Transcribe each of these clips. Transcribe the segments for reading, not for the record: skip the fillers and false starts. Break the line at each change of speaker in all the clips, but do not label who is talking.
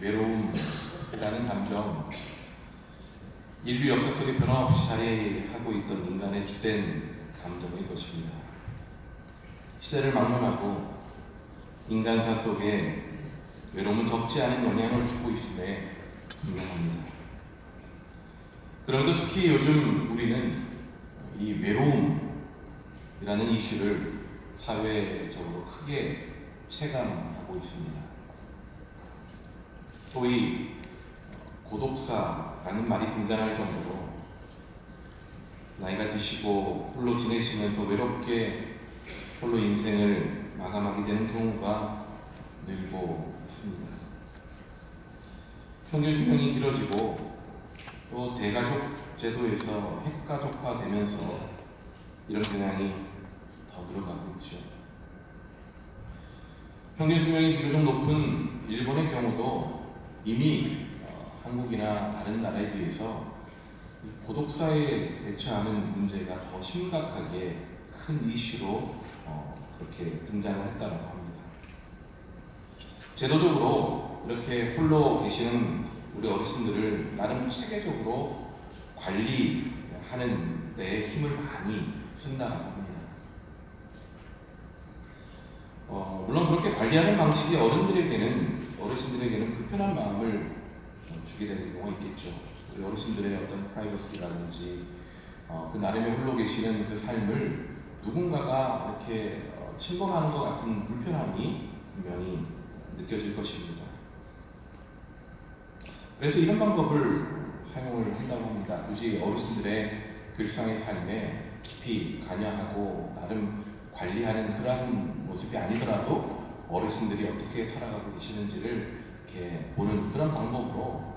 외로움이라는 감정, 인류 역사 속에 변함없이 자리하고 있던 인간의 주된 감정일 것입니다. 시대를 막론하고 인간사 속에 외로움은 적지 않은 영향을 주고 있음에 분명합니다. 그런데 특히 요즘 우리는 이 외로움이라는 이슈를 사회적으로 크게 체감하고 있습니다. 소위 고독사라는 말이 등장할 정도로 나이가 드시고 홀로 지내시면서 외롭게 홀로 인생을 마감하게 되는 경우가 늘고 있습니다. 평균 수명이 길어지고 또 대가족 제도에서 핵가족화되면서 이런 경향이 더 늘어가고 있죠. 평균 수명이 비교적 높은 일본의 경우도 이미 한국이나 다른 나라에 비해서 고독사에 대처하는 문제가 더 심각하게 큰 이슈로 그렇게 등장을 했다고 합니다. 제도적으로 이렇게 홀로 계시는 우리 어르신들을 나름 체계적으로 관리하는 데 힘을 많이 쓴다고 합니다. 물론 그렇게 관리하는 방식이 어르신들에게는 불편한 마음을 주게 되는 경우가 있겠죠. 우리 어르신들의 어떤 프라이버시라든지 그 나름의 홀로 계시는 그 삶을 누군가가 이렇게 침범하는 것 같은 불편함이 분명히 느껴질 것입니다. 그래서 이런 방법을 사용을 한다고 합니다. 굳이 어르신들의 그 일상의 삶에 깊이 관여하고 나름 관리하는 그러한 모습이 아니더라도 어르신들이 어떻게 살아가고 계시는지를 이렇게 보는 그런 방법으로,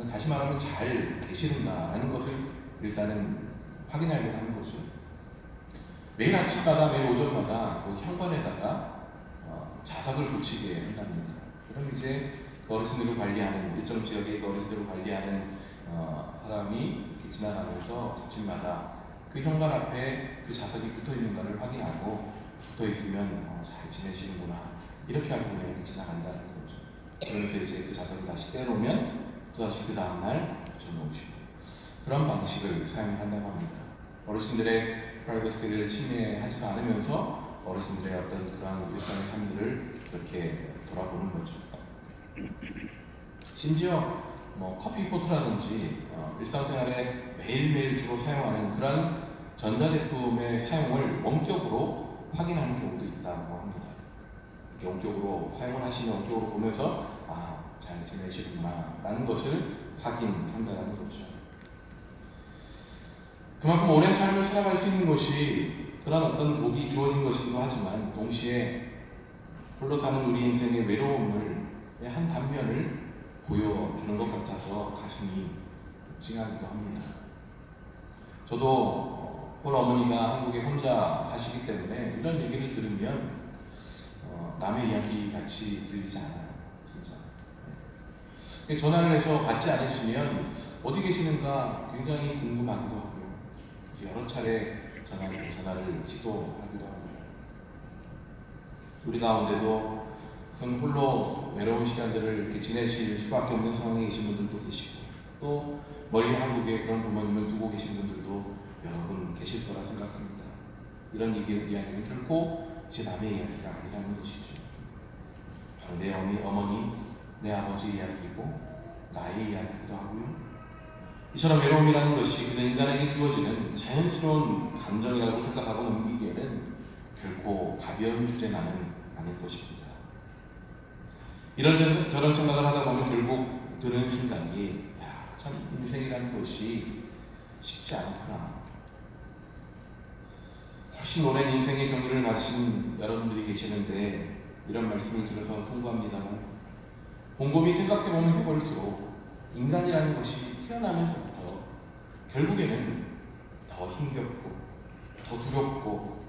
다시 말하면 잘 계시는가라는 것을 일단은 확인하려고 하는 거죠. 매일 아침마다 매일 오전마다 그 현관에다가 자석을 붙이게 한답니다. 그럼 이제 그 어르신들을 관리하는, 일정 지역의 그 어르신들을 관리하는 사람이 이렇게 지나가면서 집집마다 그 현관 앞에 그 자석이 붙어 있는가를 확인하고, 붙어 있으면 잘 지내시는구나 이렇게 하고 그냥 이렇게 지나간다는 거죠. 그러면서 이제 그 자석을 다시 떼놓으면 또다시 그 다음날 붙여놓으시고, 그런 방식을 사용한다고 합니다. 어르신들의 프라이버시를 침해하지도 않으면서 어르신들의 어떤 그러한 일상의 삶들을 이렇게 돌아보는 거죠. 심지어 커피포트라든지 일상생활에 매일매일 주로 사용하는 그런 전자제품의 사용을 원격으로 확인하는 경우도 있다고 합니다. 이렇게 원격으로 사용을 하시면 원격으로 보면서 잘 지내시는구나 라는 것을 확인한다는 거죠. 그만큼 오랜 삶을 살아갈 수 있는 것이 그런 어떤 복이 주어진 것이기도 하지만, 동시에 홀로 사는 우리 인생의 외로움을 한 단면을 보여주는 것 같아서 가슴이 찡하기도 합니다. 저도 홀어머니가 한국에 혼자 사시기 때문에 이런 얘기를 들으면 남의 이야기 같이 들리지 않아요. 진짜. 전화를 해서 받지 않으시면 어디 계시는가 굉장히 궁금하기도 하고요. 그래서 여러 차례 전화를 시도하기도 합니다. 우리 가운데도 큰 홀로 외로운 시간들을 이렇게 지내실 수밖에 없는 상황에 계신 분들도 계시고, 또 멀리 한국에 그런 부모님을 두고 계신 분들도 여러분 계실 거라 생각합니다. 이런 이야기는 결코 제 남의 이야기가 아니라는 것이죠. 바로 내 어머니, 내 아버지 이야기이고 나의 이야기이기도 하고요. 이처럼 외로움이라는 것이 그저 인간에게 주어지는 자연스러운 감정이라고 생각하고 넘기기에는 결코 가벼운 주제만은 아닐 것입니다. 이런저런 생각을 하다 보면 결국 드는 생각이, 참 인생이라는 것이 쉽지 않구나. 훨씬 오랜 인생의 경륜을 가지신 여러분들이 계시는데 이런 말씀을 들어서 송구합니다만, 곰곰이 생각해보면 해볼수록 인간이라는 것이 태어나면서부터 결국에는 더 힘겹고 더 두렵고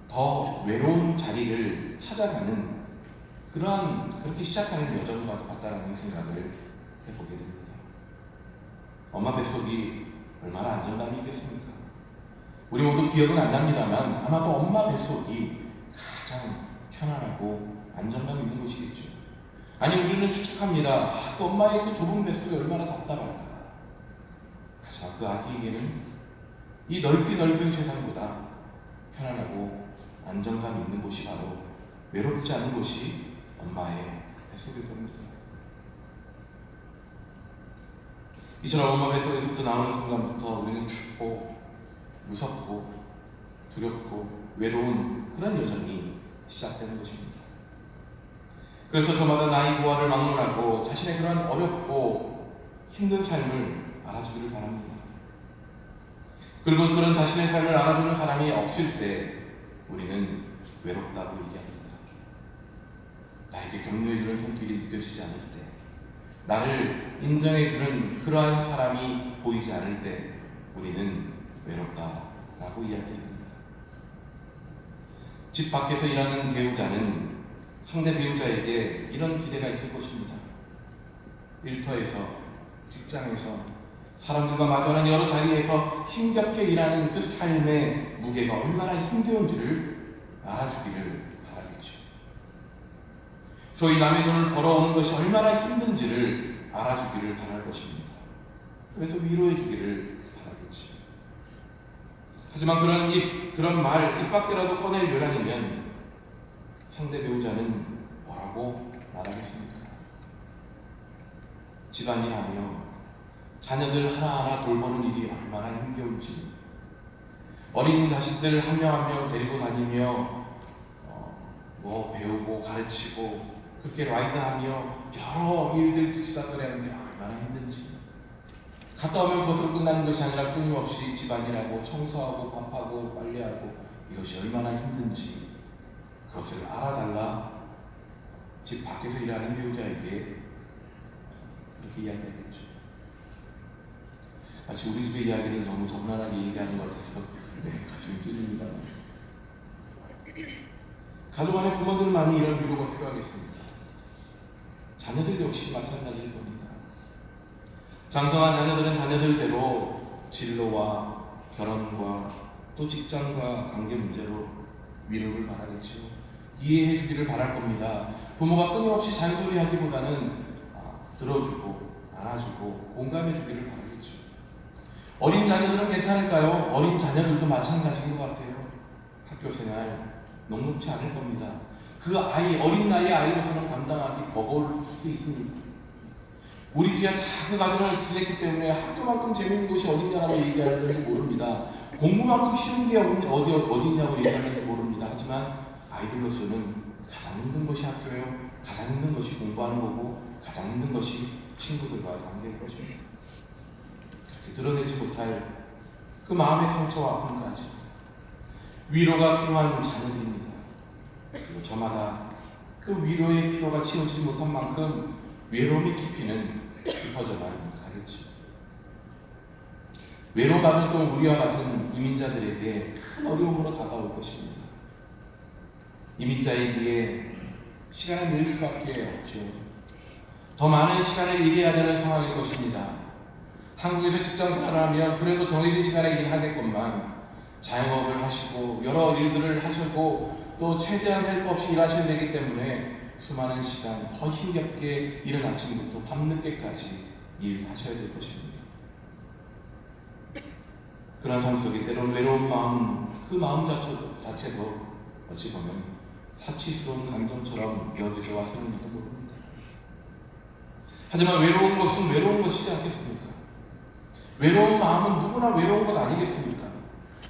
더 외로운 자리를 찾아가는 그렇게 시작하는 여정과도 같다라는 생각을 해보게 됩니다. 엄마 뱃속이 얼마나 안정감이 있겠습니까? 우리 모두 기억은 안 납니다만 아마도 엄마 뱃속이 가장 편안하고 안정감 있는 곳이겠죠. 아니 우리는 추측합니다. 그 엄마의 그 좁은 뱃속이 얼마나 답답할까. 하지만 그 아기에게는 이 넓디 넓은 세상보다 편안하고 안정감 있는 곳이 바로 외롭지 않은 곳이 엄마의 뱃속일 겁니다. 이처럼 엄마 뱃속에서부터 나오는 순간부터 우리는 춥고 무섭고 두렵고 외로운 그런 여정이 시작되는 것입니다. 그래서 저마다 나의 부활을 막론하고 자신의 그러한 어렵고 힘든 삶을 알아주기를 바랍니다. 그리고 그런 자신의 삶을 알아주는 사람이 없을 때 우리는 외롭다고 얘기합니다. 나에게 격려해주는 손길이 느껴지지 않을 때, 나를 인정해주는 그러한 사람이 보이지 않을 때 우리는 외롭다라고 이야기합니다. 집 밖에서 일하는 배우자는 상대 배우자에게 이런 기대가 있을 것입니다. 일터에서, 직장에서, 사람들과 마주하는 여러 자리에서 힘겹게 일하는 그 삶의 무게가 얼마나 힘겨운지를 알아주기를 바라겠죠. 소위 남의 돈을 벌어오는 것이 얼마나 힘든지를 알아주기를 바랄 것입니다. 그래서 위로해주기를 바라겠죠. 하지만 그런 말 입 밖이라도 꺼낼 요량이면 상대 배우자는 뭐라고 말하겠습니까? 집안일하며 자녀들 하나하나 돌보는 일이 얼마나 힘겨운지, 어린 자식들 한 명 한 명 데리고 다니며 뭐 배우고 가르치고 그렇게 라이드하며 여러 일들 뒤싹거리는 게 얼마나 힘든지, 갔다 오면 그것으로 끝나는 것이 아니라 끊임없이 집안일하고 청소하고 밥하고 빨래하고 이것이 얼마나 힘든지 그것을 알아달라 집 밖에서 일하는 배우자에게 그렇게 이야기하겠죠. 마치 우리 집의 이야기를 너무 적나라하게 얘기하는 것 같아서 가슴이 찔립니다. 가족 안에 부모들만이 이런 위로가 필요하겠습니다. 자녀들 역시 마찬가지일 겁니다. 장성한 자녀들은 자녀들대로 진로와 결혼과 또 직장과 관계 문제로 위로를 바라겠지요. 이해해 주기를 바랄 겁니다. 부모가 끊임없이 잔소리하기보다는 들어주고 안아주고 공감해 주기를 바라겠죠. 어린 자녀들은 괜찮을까요? 어린 자녀들도 마찬가지인 것 같아요. 학교 생활 녹록치 않을 겁니다. 그 아이, 어린 나이의 아이로서는 감당하기 버거울 수도 있습니다. 우리 집에 다 그 가정을 지냈기 때문에 학교만큼 재밌는 곳이 어딨냐라고 얘기하는지 모릅니다. 공부만큼 쉬운 게 어디 있냐고 얘기하는지 모릅니다. 하지만 아이들로서는 가장 힘든 것이 학교예요. 가장 힘든 것이 공부하는 거고 가장 힘든 것이 친구들과의 관계일 것입니다. 그렇게 드러내지 못할 그 마음의 상처와 아픔까지 위로가 필요한 자녀들입니다. 그리고 저마다 그 위로의 필요가 채워지지 못한 만큼 외로움의 깊이는 깊어져만 가겠지. 외로움하면 또 우리와 같은 이민자들에게 큰 어려움으로 다가올 것입니다. 이민자이기에 시간을 낼 수밖에 없죠. 더 많은 시간을 일해야 되는 상황일 것입니다. 한국에서 직장 생활을 하면 그래도 정해진 시간에 일하겠건만 자영업을 하시고 여러 일들을 하시고 또 최대한 할 것 없이 일하셔야 되기 때문에 수많은 시간 더 힘겹게 이른 아침부터 밤늦게까지 일하셔야 될 것입니다. 그런 삶 속에 때로는 외로운 마음, 그 마음 자체도 어찌 보면 사치스러운 감정처럼 여겨져 왔을지도 모릅니다. 하지만 외로운 것은 외로운 것이지 않겠습니까? 외로운 마음은 누구나 외로운 것 아니겠습니까?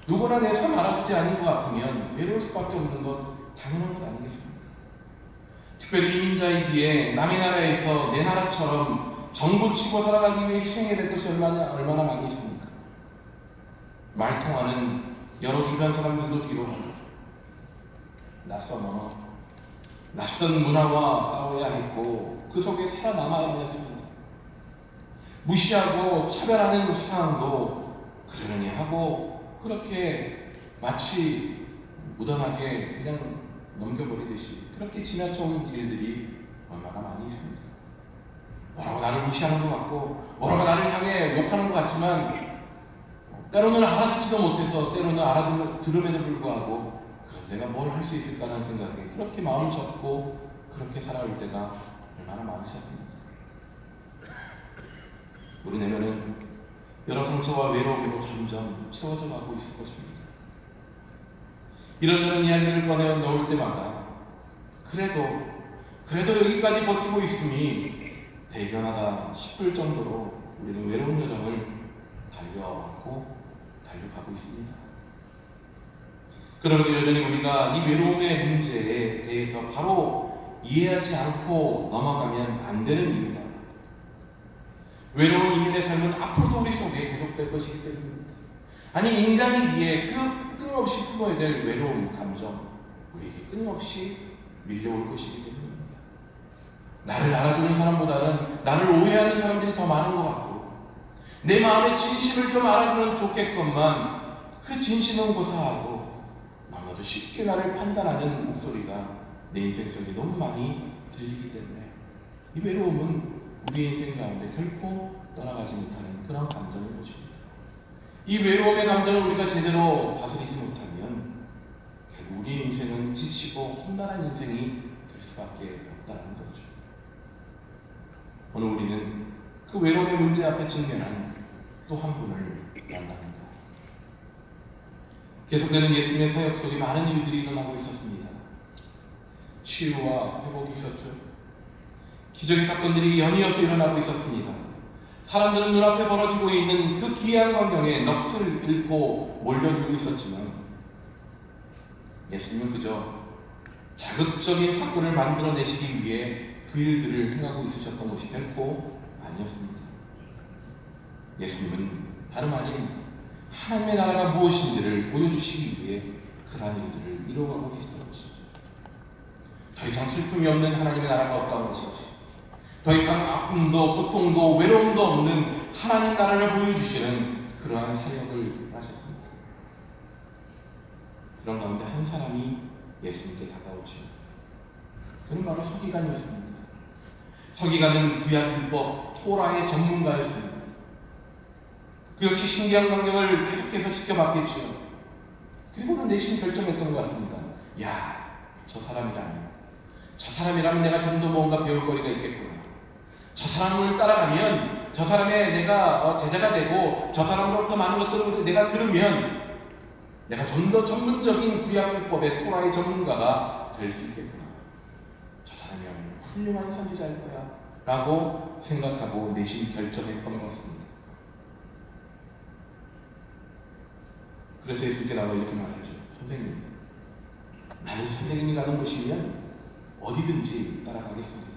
누구나 내 삶 알아주지 않는 것 같으면 외로울 수밖에 없는 것 당연한 것 아니겠습니까? 특별히 이민자이기에 남의 나라에서 내 나라처럼 정부 치고 살아가기 위해 희생해야 될 것이 얼마나 많이 있습니까? 말통하는 여러 주변 사람들도 뒤로하고 낯선 언어, 낯선 문화와 싸워야 했고 그 속에 살아남아야만 했습니다. 무시하고 차별하는 상황도 그러려니 하고 그렇게 마치 무던하게 그냥 넘겨버리듯이 그렇게 지나쳐온 일들이 얼마나 많이 있습니까? 뭐라고 나를 무시하는 것 같고 뭐라고 나를 향해 욕하는 것 같지만 때로는 알아듣지도 못해서 때로는 알아들음에도 불구하고 그럼 내가 뭘 할 수 있을까라는 생각에 그렇게 마음 접고 그렇게 살아올 때가 얼마나 얼마나 많으셨습니까? 우리 내면은 여러 상처와 외로움으로 점점 채워져 가고 있을 것입니다. 이런저런 이야기를 꺼내 넣을 때마다 그래도 여기까지 버티고 있음이 대견하다 싶을 정도로 우리는 외로운 여정을 달려왔고 달려가고 있습니다. 그러면도 여전히 우리가 이 외로움의 문제에 대해서 바로 이해하지 않고 넘어가면 안 되는 이유가 외로운 이민의 삶은 앞으로도 우리 속에 계속될 것이기 때문입니다. 아니, 인간이기에 그 끊임없이 품어야 될 외로움, 감정, 우리에게 끊임없이 밀려올 것이기 때문입니다. 나를 알아주는 사람보다는 나를 오해하는 사람들이 더 많은 것 같고, 내 마음의 진심을 좀 알아주면 좋겠건만 그 진심은 고사하고 너무나도 쉽게 나를 판단하는 목소리가 내 인생 속에 너무 많이 들리기 때문에 이 외로움은 우리 인생 가운데 결코 떠나가지 못하는 그런 감정인 것입니다. 이 외로움의 감정을 우리가 제대로 다스리지 못하면 결국 우리 인생은 지치고 험난한 인생이 될 수밖에 없다는 거죠. 오늘 우리는 그 외로움의 문제 앞에 직면한 또 한 분을 만납니다. 계속되는 예수님의 사역 속에 많은 일들이 일어나고 있었습니다. 치유와 회복이 있었죠. 기적의 사건들이 연이어서 일어나고 있었습니다. 사람들은 눈앞에 벌어지고 있는 그 기이한 광경에 넋을 잃고 몰려들고 있었지만 예수님은 그저 자극적인 사건을 만들어내시기 위해 그 일들을 행하고 있으셨던 것이 결코 아니었습니다. 예수님은 다름 아닌 하나님의 나라가 무엇인지를 보여주시기 위해 그러한 일들을 이루어가고 계시던 것이죠. 더 이상 슬픔이 없는 하나님의 나라가 어떤 것인지, 더 이상 아픔도 고통도 외로움도 없는 하나님 나라를 보여주시는 그러한 사역을 하셨습니다. 그런 가운데 한 사람이 예수님께 다가오죠. 그는 바로 서기관이었습니다. 서기관은 구약율법 토라의 전문가였습니다. 그 역시 신기한 광경을 계속해서 지켜봤겠지요. 그리고는 내심 결정했던 것 같습니다. 야, 저 사람이라면 내가 좀 더 뭔가 배울 거리가 있겠구나. 저 사람을 따라가면 저 사람의 내가 제자가 되고 저 사람으로부터 많은 것들을 내가 들으면 내가 좀 더 전문적인 구약율법의 토라의 전문가가 될 수 있겠구나. 저 사람이야말로 훌륭한 선지자일 거야 라고 생각하고 내심 결정했던 것 같습니다. 그래서 예수님께 나와 이렇게 말하죠. 선생님, 나는 선생님이 가는 곳이면 어디든지 따라가겠습니다.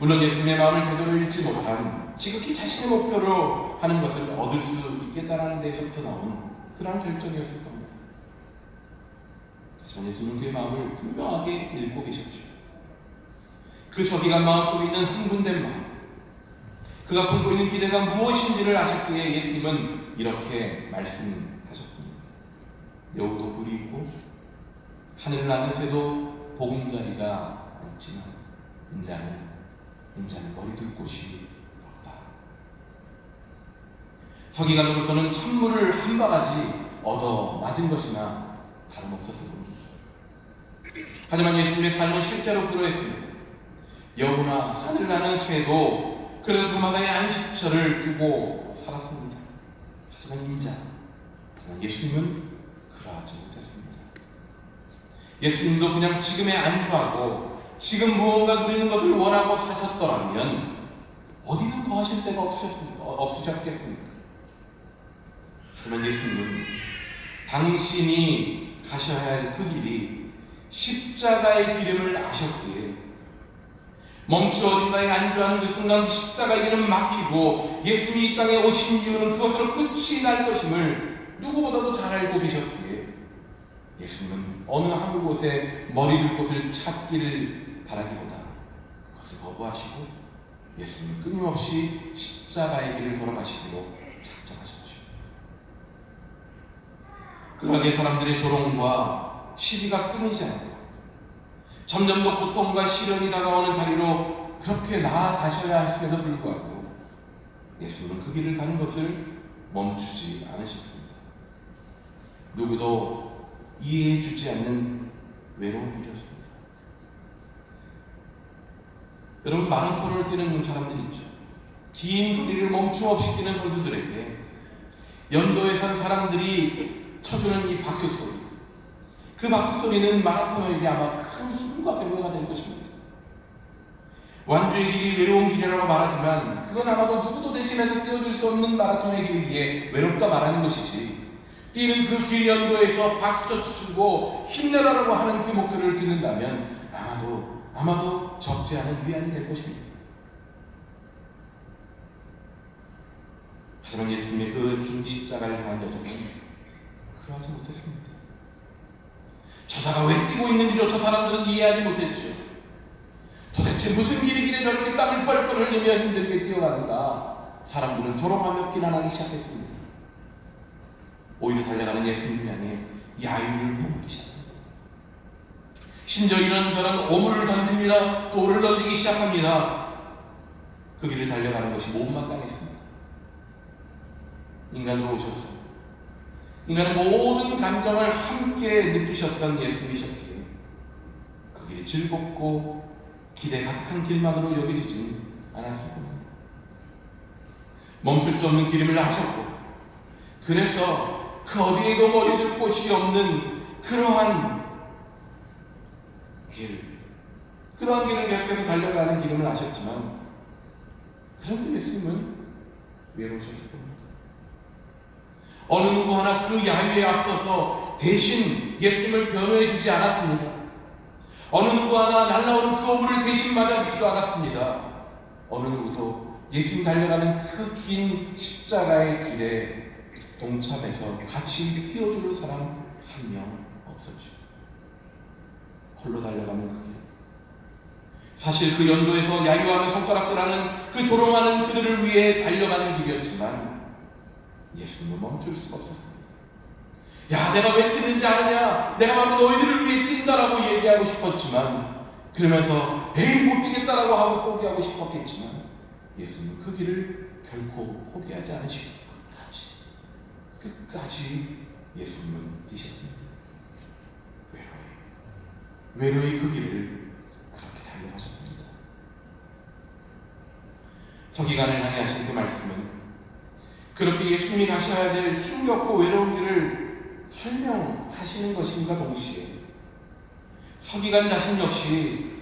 물론 예수님의 마음을 제대로 읽지 못한 지극히 자신의 목표로 하는 것을 얻을 수 있겠다라는 데서부터 나온 그러한 결정이었을 겁니다. 하지만 예수님은 그의 마음을 분명하게 읽고 계셨죠. 그 서기관 마음속에 있는 흥분된 마음, 그가 품고 있는 기대가 무엇인지를 아셨기에 예수님은 이렇게 말씀하셨습니다. 여우도 굴이 있고 하늘을 나는 새도 보금자리가 없지만 인자는 머리 둘 곳이 없다. 서기관으로서는 찬물을 한 바가지 얻어 맞은 것이나 다름없었을 겁니다. 하지만 예수님의 삶은 실제로 그러했습니다. 여우나 하늘을 나는 새도 그래도 저마다의 안식처를 두고 살았습니다. 하지만 예수님은 그러하지 못했습니다. 예수님도 그냥 지금에 안주하고 지금 무언가 누리는 것을 원하고 사셨더라면 어디든 거하실 데가 없으셨겠습니까? 하지만 예수님은 당신이 가셔야 할 그 길이 십자가의 길임을 아셨기에 멈추어 어딘가에 안주하는 그 순간 십자가의 길은 막히고 예수님이 이 땅에 오신 이유는 그것으로 끝이 날 것임을 누구보다도 잘 알고 계셨기에 예수님은 어느 한 곳에 머리 둘 곳을 찾기를 바라기보다 그것을 거부하시고 예수님은 끊임없이 십자가의 길을 걸어가시기로 작정하셨죠. 그러하게 사람들의 조롱과 시비가 끊이지 않고 점점 더 고통과 시련이 다가오는 자리로 그렇게 나아가셔야 했음에도 불구하고 예수님은 그 길을 가는 것을 멈추지 않으셨습니다. 누구도 이해해 주지 않는 외로운 길이었습니다. 여러분, 마라톤을 뛰는 사람들이 있죠. 긴 거리를 멈춤없이 뛰는 선수들에게 연도에 산 사람들이 쳐주는 이 박수 소리, 그 박수 소리는 마라토너에게 아마 큰 힘과 격려가 될 것입니다. 완주의 길이 외로운 길이라고 말하지만 그건 아마도 누구도 대신해서 뛰어줄 수 없는 마라톤의 길이기에 외롭다 말하는 것이지, 뛰는 그 길 연도에서 박수쳐 주시고 힘내라라고 하는 그 목소리를 듣는다면 아마도 적지 않은 위안이 될 것입니다. 하지만 예수님의 그 긴 십자가를 향한 여정은 그러하지 못했습니다. 저자가 왜 뛰고 있는지조차 사람들은 이해하지 못했죠. 도대체 무슨 길이길래 저렇게 땀을 뻘뻘 흘리며 힘들게 뛰어가는가, 사람들은 조롱하며 비난하기 시작했습니다. 오히려 달려가는 예수님을 향해 야유를 품기 시작합니다. 심지어 이런저런 오물을 던집니다. 돌을 던지기 시작합니다. 그 길을 달려가는 것이 못마땅했습니다. 인간으로 오셔서 인간의 모든 감정을 함께 느끼셨던 예수님이셨기에 그 길이 즐겁고 기대 가득한 길만으로 여겨지진 않았을 겁니다. 멈출 수 없는 길임을 아셨고, 그래서 그 어디에도 머리둘 곳이 없는 그러한 길을 계속해서 달려가는 길임을 아셨지만, 그런데 예수님은 외로우셨을 겁니다. 어느 누구 하나 그 야유에 앞서서 대신 예수님을 변호해 주지 않았습니다. 어느 누구 하나 날라오는 그 오물을 대신 맞아주지도 않았습니다. 어느 누구도 예수님 달려가는 그 긴 십자가의 길에 동참해서 같이 뛰어주는 사람 한 명 없었죠. 홀로 달려가는 그 길, 사실 그 연도에서 야유하며 손가락질하는 그 조롱하는 그들을 위해 달려가는 길이었지만 예수님은 멈출 수가 없었습니다. 야, 내가 왜 뛰는지 아느냐, 내가 바로 너희들을 위해 뛴다라고 얘기하고 싶었지만, 그러면서 에이 못 뛰겠다라고 하고 포기하고 싶었겠지만, 예수님은 그 길을 결코 포기하지 않으시고 끝까지 예수님은 뛰셨습니다. 외로이 그 길을 그렇게 달려가셨습니다. 서기관을 향해 하신 그 말씀은 그렇게 예수님이 가셔야 될 힘겹고 외로운 길을 설명하시는 것임과 동시에 서기관 자신 역시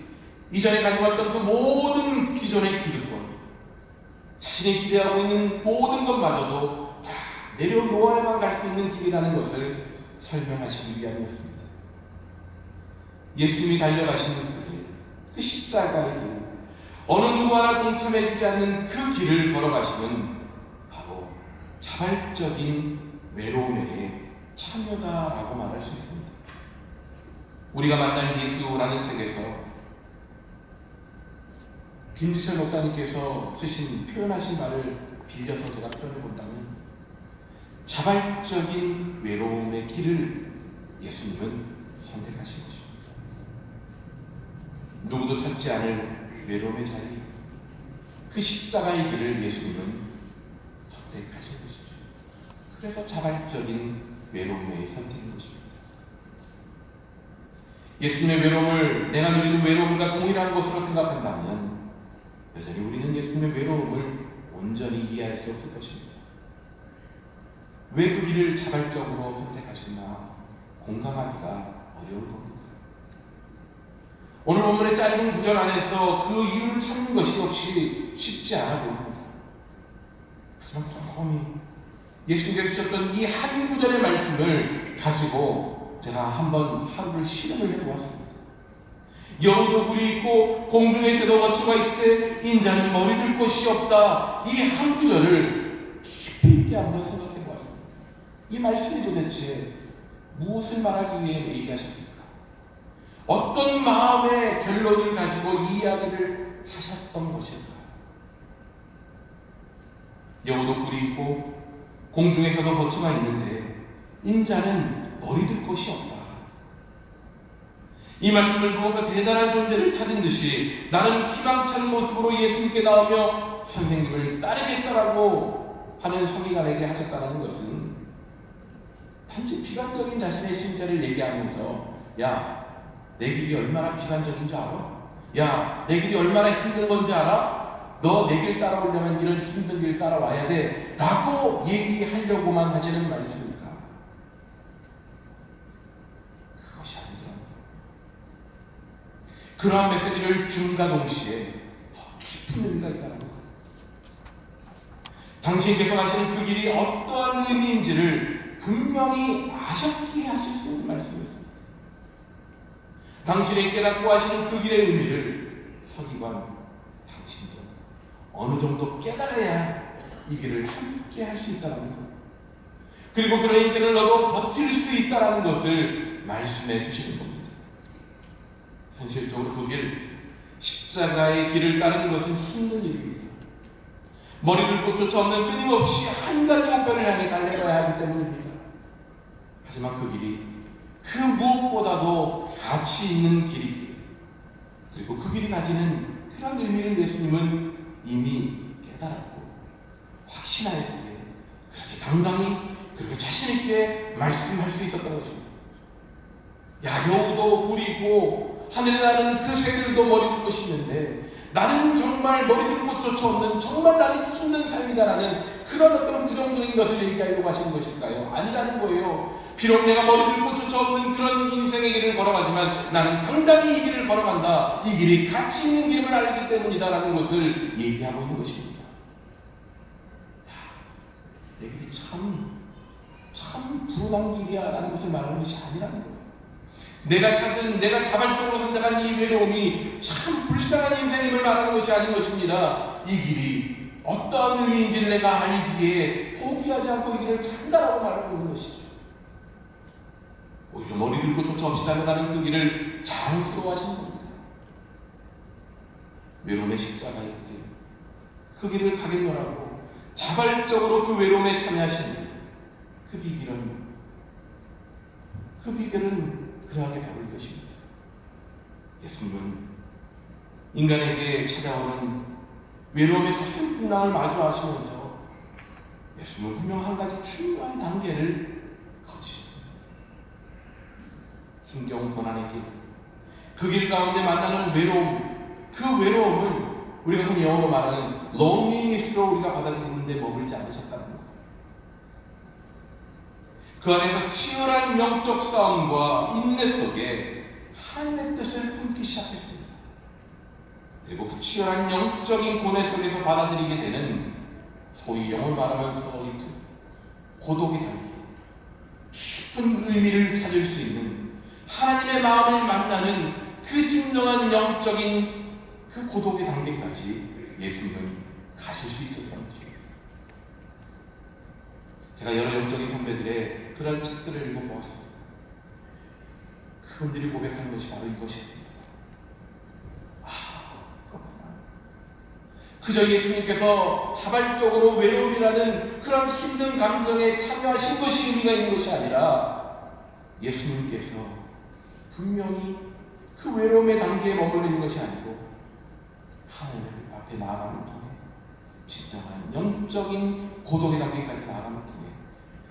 이전에 가져왔던 그 모든 기존의 기득권, 자신이 기대하고 있는 모든 것마저도 다 내려놓아야만 갈 수 있는 길이라는 것을 설명하시기 위함이었습니다. 예수님이 달려가신 그 길, 그 십자가의 길, 어느 누구 하나 동참해주지 않는 그 길을 걸어가시는 바로 자발적인 외로움에 참여다라고 말할 수 있습니다. 우리가 만날 예수라는 책에서 김지철 목사님께서 쓰신 표현하신 말을 빌려서 제가 표현해 본다면, 자발적인 외로움의 길을 예수님은 선택하신 것입니다. 누구도 찾지 않을 외로움의 자리, 그 십자가의 길을 예수님은 선택하신 것이죠. 그래서 자발적인 외로움의 선택인 것입니다. 예수님의 외로움을 내가 누리는 외로움과 동일한 것으로 생각한다면 여전히 우리는 예수님의 외로움을 온전히 이해할 수 없을 것입니다. 왜 그 길을 자발적으로 선택하셨나 공감하기가 어려울 겁니다. 오늘 본문의 짧은 구절 안에서 그 이유를 찾는 것이 역시 쉽지 않아 보입니다. 하지만 곰곰이 예수님께서 주셨던 이 한 구절의 말씀을 가지고 제가 한번 하루를 실험을 해보았습니다. 여우도 굴이 있고 공중에 새도 거처가 있을 때 인자는 머리 둘 곳이 없다. 이 한 구절을 깊이 있게 한번 생각해 보았습니다. 이 말씀이 도대체 무엇을 말하기 위해 얘기하셨을까? 어떤 마음의 결론을 가지고 이 이야기를 하셨던 것일까? 여우도 굴이 있고 공중에서도 거처가 있는데 인자는 머리 둘 곳이 없다. 이 말씀을 무언가 대단한 존재를 찾은 듯이 나는 희망찬 모습으로 예수님께 나오며 선생님을 따르겠다라고 하는 서기관에게 하셨다는 것은 단지 비관적인 자신의 심세를 얘기하면서 야, 내 길이 얼마나 비관적인 줄 알아? 야, 내 길이 얼마나 힘든 건지 알아? 너 내 길 따라오려면 이런 힘든 길 따라와야 돼 라고 얘기하려고만 하시는 말씀입니까? 그것이 아니더랍니다. 그러한 메시지를 줌과 동시에 더 깊은 의미가 있다는 것. 당신께서 가시는 그 길이 어떠한 의미인지를 분명히 아셨기에 하실 수 있는 말씀이었습니다. 당신이 깨닫고 하시는 그 길의 의미를 서기관 당신도 어느 정도 깨달아야 이 길을 함께 할 수 있다는 것, 그리고 그런 인생을 너도 버틸 수 있다는 것을 말씀해 주시는 겁니다. 현실적으로 그 길, 십자가의 길을 따르는 것은 힘든 일입니다. 머리들 곳조차 없는 끊임없이 한 가지 목표를 향해 달려가야 하기 때문입니다. 하지만 그 길이 그 무엇보다도 가치 있는 길이기에, 그리고 그 길이 가지는 그런 의미를 예수님은 이미 깨달았고 확신하였기에 그렇게 당당히 그렇게 자신있게 말씀할 수 있었던 것입니다. 야, 여우도 부리고 하늘에 나는 그 새들도 머리를 꽂히는데 나는 정말 머리들 곳조차 없는 정말 나는 힘든 삶이다라는 그런 어떤 부정적인 것을 얘기하려고 하시는 것일까요? 아니라는 거예요. 비록 내가 머리들 곳조차 없는 그런 인생의 길을 걸어가지만 나는 당당히 이 길을 걸어간다. 이 길이 가치 있는 길임을 알기 때문이다 라는 것을 얘기하고 있는 것입니다. 내 길이 참 불운한 길이야 라는 것을 말하는 것이 아니라는 거예요. 내가 자발적으로 선택한 이 외로움이 참 불쌍한 인생임을 말하는 것이 아닌 것입니다. 이 길이 어떠한 의미인지를 내가 알기에 포기하지 않고 이 길을 간다라고 말하고 있는 것이죠. 오히려 머리 들고 조차 없이 달려가는 그 길을 자랑스러워하시는 겁니다. 외로움의 십자가의 그 길을 가겠노라고 자발적으로 그 외로움에 참여하시니 그 비결은 그러하게 바로 이것입니다. 예수님은 인간에게 찾아오는 외로움의 거센 풍랑을 마주하시면서 예수님은 분명 한 가지 중요한 단계를 거치셨습니다. 힘겨운 고난의 길, 그 길 가운데 만나는 외로움, 그 외로움을 우리가 흔히 영어로 말하는 loneliness로 우리가 받아들이는데 머물지 않으셨다는 거예요. 그 안에서 치열한 영적 싸움과 인내 속에 하나님의 뜻을 품기 시작했습니다. 그리고 그 치열한 영적인 고뇌 속에서 받아들이게 되는 소위 영어로 말하면 solitude, 고독의 단계, 깊은 의미를 찾을 수 있는 하나님의 마음을 만나는 그 진정한 영적인 그 고독의 단계까지 예수님은 가실 수 있었던 것입니다. 제가 여러 영적인 선배들의 그런 책들을 읽어보았습니다. 그분들이 고백하는 것이 바로 이것이었습니다. 그렇구나. 그저 예수님께서 자발적으로 외로움이라는 그런 힘든 감정에 참여하신 것이 의미가 있는 것이 아니라 예수님께서 분명히 그 외로움의 단계에 머물러 있는 것이 아니고 하나님 앞에 나아감을 통해 진정한 영적인 고독의 단계까지 나아감을 통해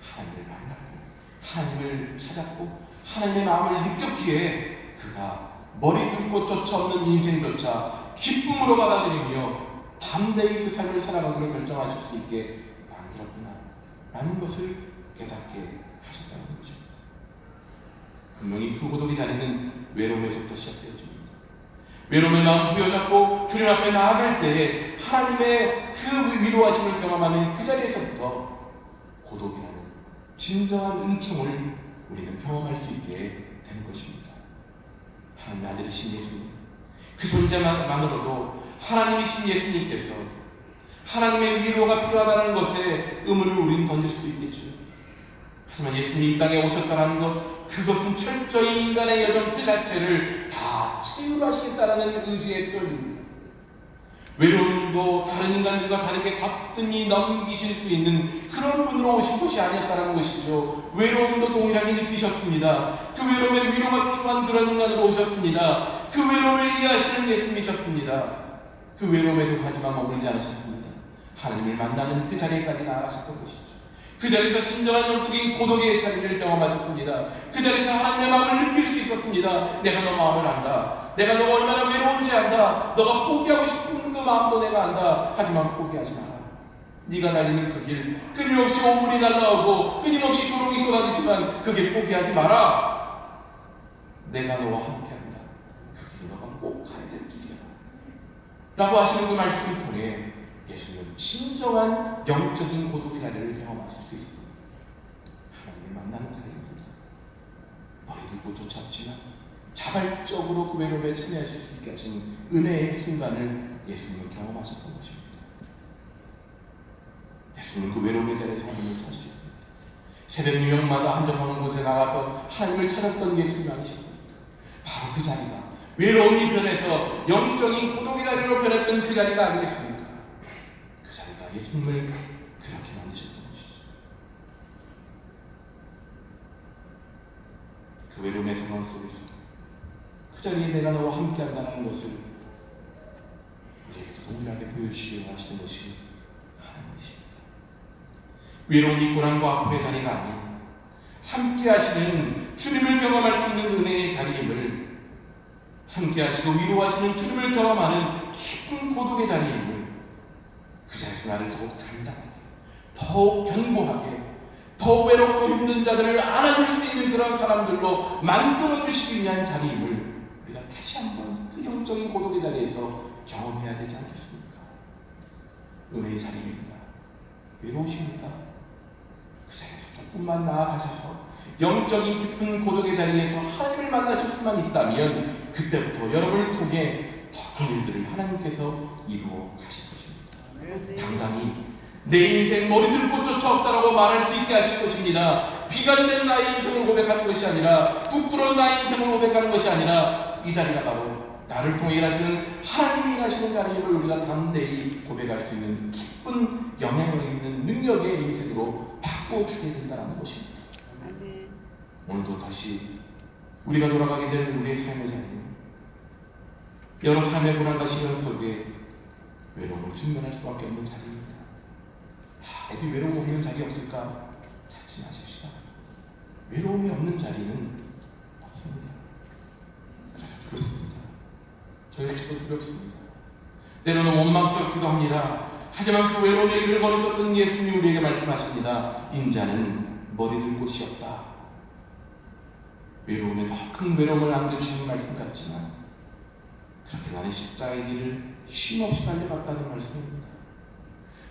하나님을 만났고 하나님을 찾았고 하나님의 마음을 느꼈기에 그가 머리 둘 곳조차 없는 인생조차 기쁨으로 받아들이며 담대히 그 삶을 살아가기로 결정하실 수 있게 만들었구나 라는 것을 깨닫게 하셨다는 것입니다. 분명히 그 고독의 자리는 외로움에서부터 시작되어집니다. 외로움의 마음 부여잡고 주님 앞에 나아갈 때 하나님의 그 위로하심을 경험하는 그 자리에서부터 고독이라는 진정한 은총을 우리는 경험할 수 있게 되는 것입니다. 하나님의 아들이신 예수님, 그 존재만으로도 하나님이신 예수님께서 하나님의 위로가 필요하다는 것에 의문을 우리는 던질 수도 있겠죠. 하지만 예수님이 이 땅에 오셨다는 것, 그것은 철저히 인간의 여정 그 자체를 다 치유하시겠다는 의지의 표현입니다. 외로움도 다른 인간들과 다르게 가뜩이 넘기실 수 있는 그런 분으로 오신 것이 아니었다는 것이죠. 외로움도 동일하게 느끼셨습니다. 그 외로움에 위로가 필요한 그런 인간으로 오셨습니다. 그 외로움을 이해하시는 예수님이셨습니다. 그 외로움에서 하지만 머물지 않으셨습니다. 하나님을 만나는 그 자리까지 나아가셨던 것이죠. 그 자리에서 진정한 영적인 고독의 자리를 경험하셨습니다. 그 자리에서 하나님의 마음을 느낄 수 있었습니다. 내가 너 마음을 안다. 내가 너가 얼마나 외로운지 안다. 너가 포기하고 싶은 그 마음도 내가 안다. 하지만 포기하지 마라. 네가 달리는 그 길, 끊임없이 오물이 날라오고 끊임없이 조롱이 쏟아지지만 그 길 포기하지 마라. 내가 너와 함께한다. 그 길이 너가 꼭 가야 될 길이야 라고 하시는 그 말씀을 통해 예수는 진정한 영적인 고독의 자리를 경험하실 수 있습니다. 하나님을 만나는 자리입니다. 머리 들고 쫓아오지만 자발적으로 그 외로움에 참여하실 수 있게 하신 은혜의 순간을 예수님은 경험하셨던 것입니다. 예수님은 그 외로움의 자리에서 하나님을 찾으셨습니다. 새벽 유명마다 한적한 곳에 나가서 하나님을 찾았던 예수님이 아니셨습니까? 바로 그 자리가 외로움이 변해서 영적인 고독의 자리로 변했던 그 자리가 아니겠습니까? 그 자리가 예수님을 그렇게 만드셨던 것이죠. 그 외로움의 상황 속에서 그 자리에 내가 너와 함께 한다는 것을 우리에게도 동일하게 보여주시려고 하시는 것이 하나님이십니다. 외로움이 고난과 아픔의 자리가 아닌 함께 하시는 주님을 경험할 수 있는 은혜의 자리임을, 함께 하시고 위로하시는 주님을 경험하는 깊은 고독의 자리임을, 그 자리에서 나를 더욱 단단하게, 더욱 견고하게, 더욱 외롭고 힘든 자들을 안아줄 수 있는 그런 사람들로 만들어주시기 위한 자리임을 우리가 다시 한번 그 영적인 고독의 자리에서 경험해야 되지 않겠습니까? 은혜의 자리입니다. 외로우십니까? 그 자리에서 조금만 나아가셔서 영적인 깊은 고독의 자리에서 하나님을 만나실 수만 있다면 그때부터 여러분을 통해 더 큰 일들을 하나님께서 이루어 가실 것입니다. 당당히 내 인생 머리 들고 쫓아왔다라고 말할 수 있게 하실 것입니다. 비관된 나의 인생을 고백하는 것이 아니라, 부끄러운 나의 인생을 고백하는 것이 아니라, 이 자리가 바로 나를 통해 일하시는 하나님이 일하시는 자리임을 우리가 담대히 고백할 수 있는 기쁜 영향을 있는 능력의 인생으로 바꿔주게 된다는 것입니다. 오늘도 다시 우리가 돌아가게 될 우리의 삶의 자리는 여러 삶의 고난과 시련 속에 외로움을 직면할 수밖에 없는 자리입니다. 어디 외로움 없는 자리 없을까 찾지 마십시다. 외로움이 없는 자리는 없습니다. 그래서 두렵습니다. 저 역시도 두렵습니다. 때로는 원망스럽기도 합니다. 하지만 그 외로움의 길을 걸으셨던 예수님이 우리에게 말씀하십니다. 인자는 머리 들 곳이 없다. 외로움에 더 큰 외로움을 안겨주시는 말씀 같지만 그렇게 나는 십자가의 길을 쉼없이 달려갔다는 말씀입니다.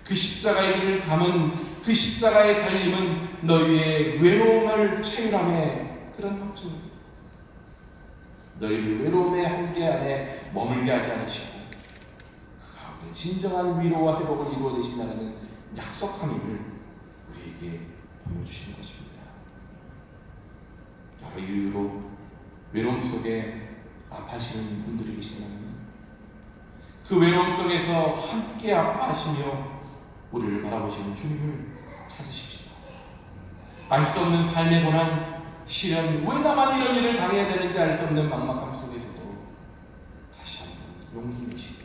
그 십자가의 길을 감은 그 십자가의 달림은 너희의 외로움을 채우라며 그런 확증입니다. 너희를 외로움의 한계 안에 머물게 하지 않으시고 그 가운데 진정한 위로와 회복을 이루어내신다는 약속함임을 우리에게 보여주시는 것입니다. 여러 이유로 외로움 속에 아파하시는 분들이 계신다면 그 외로움 속에서 함께 아파하시며 우리를 바라보시는 주님을 찾으십시다. 알 수 없는 삶의 고난, 시련, 왜 나만 이런 일을 당해야 되는지 알 수 없는 막막함 속에서도 다시 한번 용기 내시고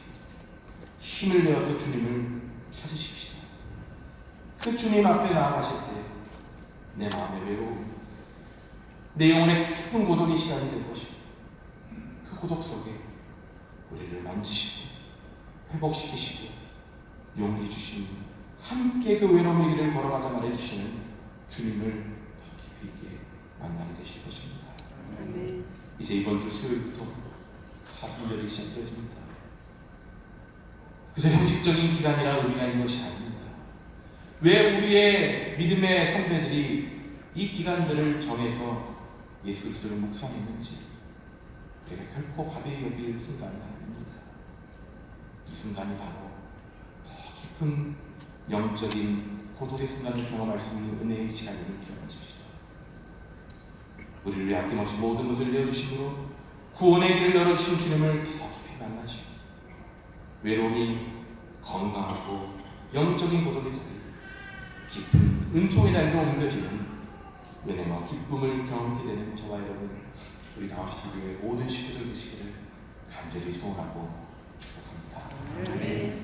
힘을 내어서 주님을 찾으십시다. 그 주님 앞에 나아가실 때 내 마음의 외로움, 내 영혼의 깊은 고독의 시간이 될 것이고 그 고독 속에 우리를 만지시고 회복시키시고 용기 주시니 함께 그 외로움의 길을 걸어가자 말해주시는 주님을 더 깊이 있게 만나게 되실 것입니다. 이제 이번 주 수요일부터 사순절이 시작되어집니다. 그저 형식적인 기간이라 의미가 있는 것이 아닙니다. 왜 우리의 믿음의 선배들이 이 기간들을 정해서 예수 그리스도를 묵상했는지 우리가 결코 가벼이 여길 순간이 아닙니다. 이 순간이 바로 더 깊은 영적인 고독의 순간을 경험할 수 있는 은혜의 시간임을 기억하십시다. 우리를 위해 아낌없이 모든 것을 내어주심으로 구원의 길을 열어주신 주님을 더 깊이 만나시고 외로움이 건강하고 영적인 고독의 자리, 깊은 은총의 자리로 옮겨지는 은혜와 기쁨을 경험하게 되는 저와 여러분, 우리 다음시교회 모든 식구들 되시기를 간절히 소원하고 축복합니다.